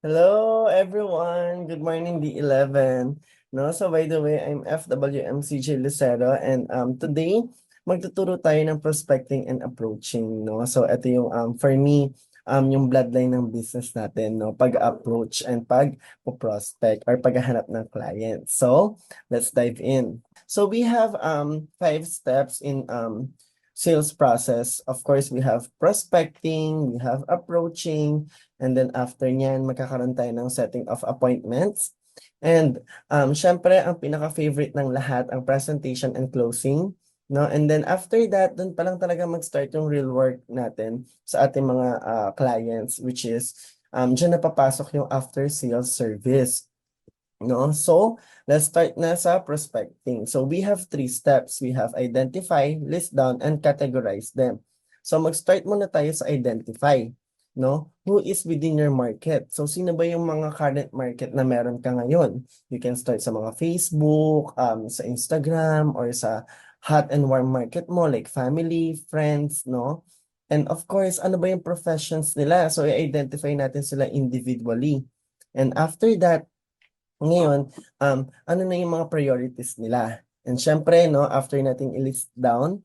Hello everyone. Good morning, D11. No, so by the way, I'm FWMCJ Lucero and today magtuturo tayo ng prospecting and approaching, no. So ito yung for me yung bloodline ng business natin, no, pag-approach and pag-prospect or paghahanap ng client. So, let's dive in. So we have 5 steps in sales process. Of course, we have prospecting, we have approaching, and then after nyan, magkakaroon tayo ng setting of appointments. And syempre, ang pinaka-favorite ng lahat, ang presentation and closing. No? And then after that, dun pa lang talaga mag-start yung real work natin sa ating mga clients, which is dyan napapasok yung after sales service. No? So, let's start na sa prospecting. So, we have 3 steps. We have identify, list down, and categorize them. So, mag-start muna tayo sa identify. No? Who is within your market? So, sino ba yung mga current market na meron ka ngayon? You can start sa mga Facebook, sa Instagram, or sa hot and warm market mo, like family, friends, no? And of course, ano ba yung professions nila? So, i-identify natin sila individually. And after that, ngayon, ano na yung mga priorities nila? And syempre, no, after nating i-list down,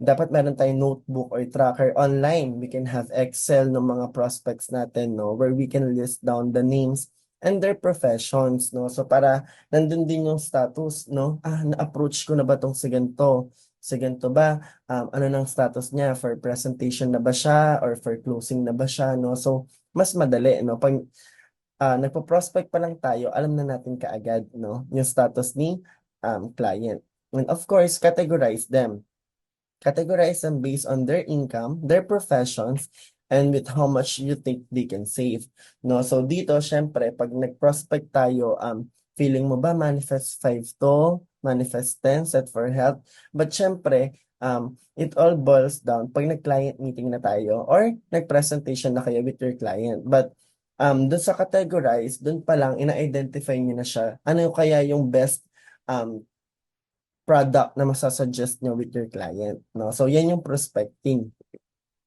dapat meron tayong notebook or tracker online. We can have Excel ng mga prospects natin, no, where we can list down the names and their professions, no. So para nandun din yung status, no. Na-approach ko na ba tong si ganito? Si ganito ba? Ano nang status niya? For presentation na ba siya? Or for closing na ba siya, no? So, mas madali, no? Pag nagpo-prospect pa lang tayo, alam na natin kaagad, no, yung status ni client. And of course, categorize them. Categorize them based on their income, their professions, and with how much you think they can save. No, so dito, syempre, pag nag-prospect tayo, feeling mo ba manifest 5 to, manifest 10, set for health. But syempre, it all boils down pag nag-client meeting na tayo or nag-presentation na kayo with your client. But dun sa categorize, dun pa lang, ina-identify niyo na siya. Ano kaya yung best um, product na masasuggest nyo with your client, no? So, yan yung prospecting.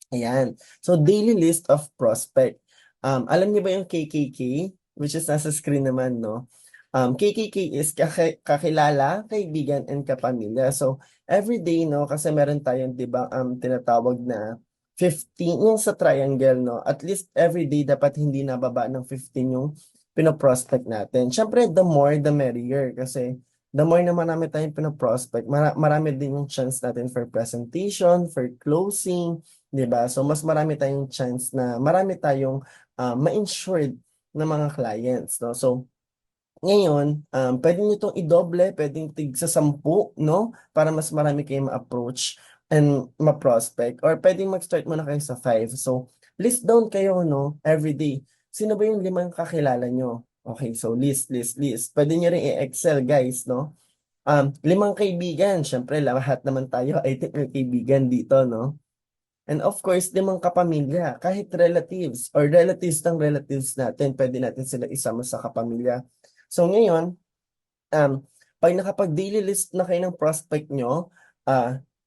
Ayan. So, daily list of prospect. Alam niyo ba yung KKK? Which is nasa screen naman, no? KKK is kakilala, kaibigan, and kapamilya. So, every day, no? Kasi meron tayong, di ba, tinatawag na 15, yung sa triangle, no? At least every day, dapat hindi nababa ng 15 yung pinoprospect natin. Siyempre, the more, the merrier. Kasi, the more na marami tayong pinoprospect, marami din yung chance natin for presentation, for closing, 'di ba? So mas marami tayong chance na marami tayong ma-insured na mga clients, no? So ngayon, pwede nyo itong i-doble, pwedeng tig sa 10, no? Para mas marami kayong ma-approach and ma-prospect. Or pwedeng mag-start muna kayo sa 5. So, list down kayo, no? Every day. Sino ba yung 5 kakilala nyo? Okay, so list. Pwede nyo rin i-excel, guys, no? 5 kaibigan. Syempre, lahat naman tayo ay may kaibigan dito, no? And of course, 5 kapamilya, kahit relatives or relatives ng relatives natin, pwede natin sila isama sa kapamilya. So ngayon, um, pag nakapag-daily list na kayo ng prospect nyo,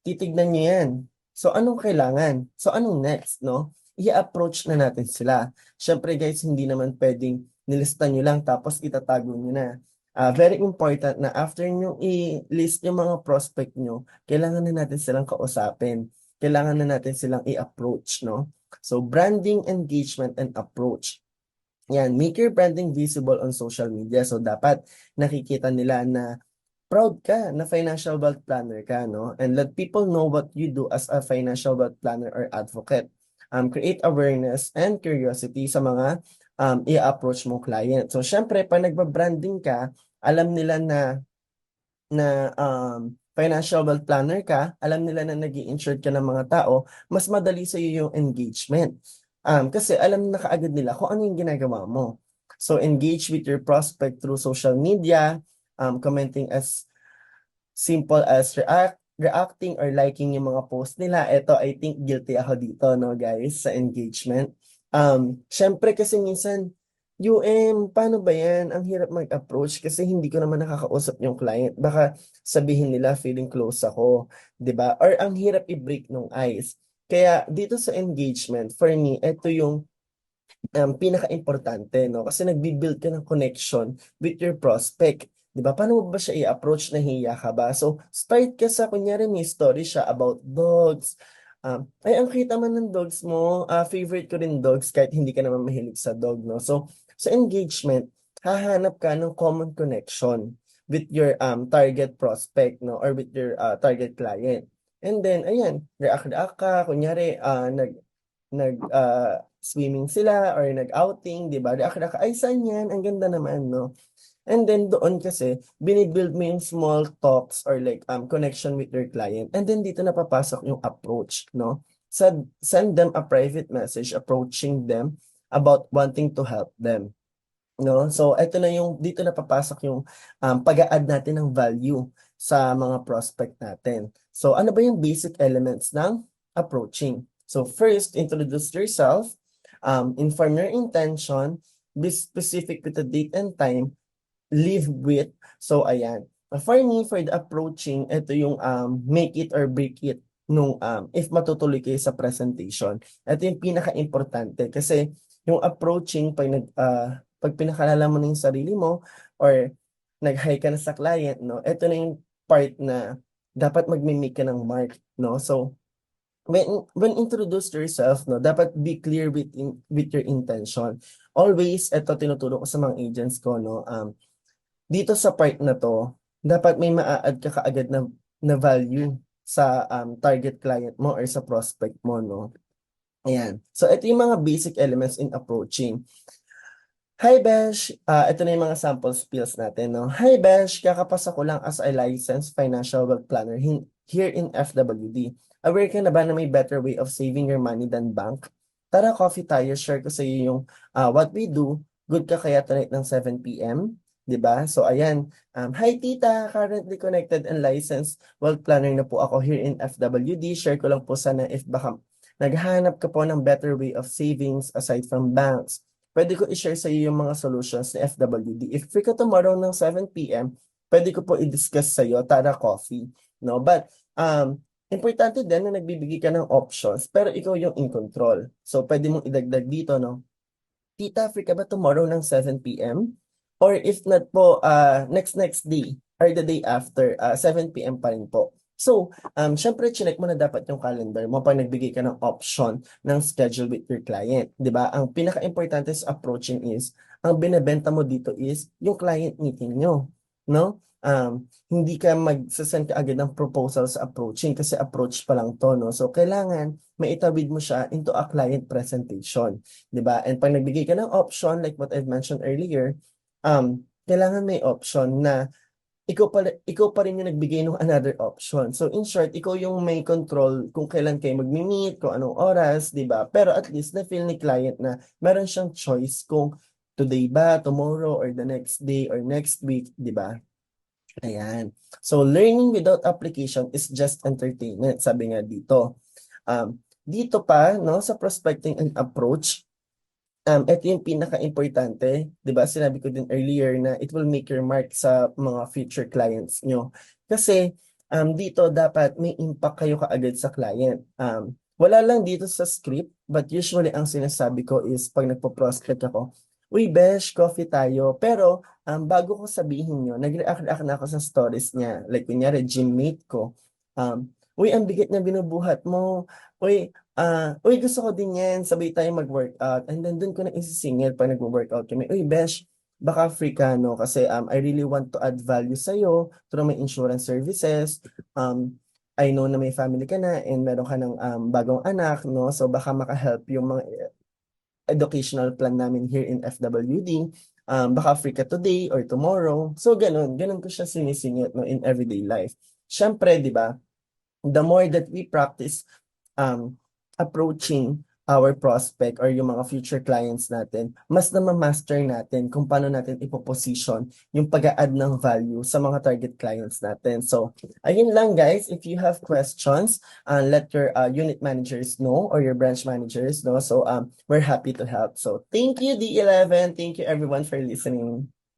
titignan nyo yan. So anong kailangan? So anong next, no? I-approach na natin sila. Syempre guys, hindi naman pwedeng nilista nyo lang tapos itatago nyo na. Very important na after nyo i-list yung mga prospect nyo, kailangan na natin silang kausapin. Kailangan na natin silang i-approach, no? So branding, engagement, and approach. Yan, make your branding visible on social media. So dapat nakikita nila na proud ka na financial wealth planner ka, no? And let people know what you do as a financial wealth planner or advocate. Create awareness and curiosity sa mga i-approach mong client. So syempre, pag nagba-branding ka, alam nila na financial wealth planner ka, alam nila na nag-i-insured ka ng mga tao, mas madali sa iyo yung engagement. Kasi alam na kaagad nila kung ano yung ginagawa mo. So engage with your prospect through social media, commenting as simple as reacting or liking yung mga post nila. Ito, I think guilty ako dito, no, guys, sa engagement. Syempre kasi minsan, paano ba yan? Ang hirap mag-approach kasi hindi ko naman nakakausap yung client. Baka sabihin nila feeling close ako, 'di ba? Or ang hirap i-break ng ice. Kaya dito sa engagement, for me, ito yung pinaka-importante, no? Kasi nagbi-build ka ng connection with your prospect. 'Di ba? Paano mo ba siya i-approach? Nahiya ka ba? So, start ka sa, kunyari may story siya about dogs. Ay, ang kita man ng dogs mo, favorite ko rin dogs kahit hindi ka naman mahilig sa dog, no? So, sa engagement, hahanap ka ng common connection with your target prospect, no? Or with your target client. And then, ayan, react-react ka. Kunyari, swimming sila or nag-outing, di ba? React, ay, saan yan? Ang ganda naman, no? And then doon kasi, binibuild mo yung small talks or like connection with your client. And then dito napapasok yung approach, no? Send them a private message approaching them about wanting to help them, no? So ito na yung dito napapasok yung pag-a-add natin ng value sa mga prospect natin. So ano ba yung basic elements ng approaching? So first, introduce yourself, inform your intention, be specific with the date and time, live with. So ayan. For me, for the approaching, ito yung make it or break it nung if matutuloy kayo sa presentation. Ito yung pinaka-importante kasi yung approaching pag pinakalala mo na yung sarili mo or nag-hi ka na sa client, no? Ito na yung part na dapat magme-make ka ng mark, no? So when introduce yourself, no, dapat be clear with your intention. Always, ito tinuturo ko sa mga agents ko, no, dito sa part na to, dapat may maa-add ka kaagad na value sa target client mo or sa prospect mo, no? Ayan. So, ito yung mga basic elements in approaching. Hi, Besh! Ito na yung mga sample spills natin, no? Hi, Besh! Kakapasa ko lang as a licensed financial wealth planner here in FWD. Aware ka na ba na may better way of saving your money than bank? Tara, coffee tayo. Share ko sa iyo yung what we do. Good ka kaya tonight ng 7 p.m.? Diba? So, ayan. Hi, tita! Currently connected and licensed wealth planner na po ako here in FWD. Share ko lang po sana if baka naghahanap ka po ng better way of savings aside from banks. Pwede ko i-share sa iyo yung mga solutions ni FWD. If free ka tomorrow ng 7 p.m., pwede ko po i-discuss sa iyo, tara coffee, no? But importante din na nagbibigay ka ng options, pero ikaw yung in control. So pwede mong idagdag dito, no? Tita, free ka ba tomorrow ng 7 p.m.? Or if not po, next day or the day after, 7 p.m. pa rin po. So, syempre, chinek mo na dapat yung calendar mo pag nagbigay ka ng option ng schedule with your client. Di ba? Ang pinaka-importante sa approaching is, ang binebenta mo dito is yung client meeting nyo. No? Hindi ka magsasend ka agad ng proposal sa approaching kasi approach pa lang to. No? So, kailangan maitawid mo siya into a client presentation. Di ba? And pag nagbigay ka ng option, like what I've mentioned earlier, kailangan may option na ikaw pa rin yung nagbigay ng another option. So in short, ikaw yung may control kung kailan kayo magmi-meet, kung anong oras, 'di ba? Pero at least na feel ni client na meron siyang choice kung today ba, tomorrow, or the next day, or next week, 'di ba? Ayan. So learning without application is just entertainment, sabi nga dito. Dito pa, no, sa prospecting and approach, ito yung pinaka-importante, 'di ba? Sinabi ko din earlier na it will make your mark sa mga future clients nyo. Kasi dito dapat may impact kayo kaagad sa client. Wala lang dito sa script, but usually ang sinasabi ko is pag nagpo-prospect ako, uy, Besh, coffee tayo. Pero bago ko sabihin nyo, nag-react na ako sa stories niya. Like kunyari, gymmate ko. Uy, ang bigat na binubuhat mo. Uy, gusto ko din yan, sabay tayo mag-workout. And then dun ko na isisingil pag nag-workout kami. Uy, Besh, baka free ka, no? Kasi I really want to add value sa'yo through my insurance services. I know na may family ka na and meron ka ng bagong anak, no? So baka makahelp yung mga educational plan namin here in FWD. Baka free ka today or tomorrow. So ganun ko siya sinisingit, no, in everyday life. Siyempre, di ba, the more that we practice approaching our prospect or yung mga future clients natin, mas na ma-master natin kung paano natin ipoposition yung pag-a-add ng value sa mga target clients natin. So, ayun lang guys. If you have questions, let your unit managers know or your branch managers know. So, we're happy to help. So, thank you D11. Thank you everyone for listening.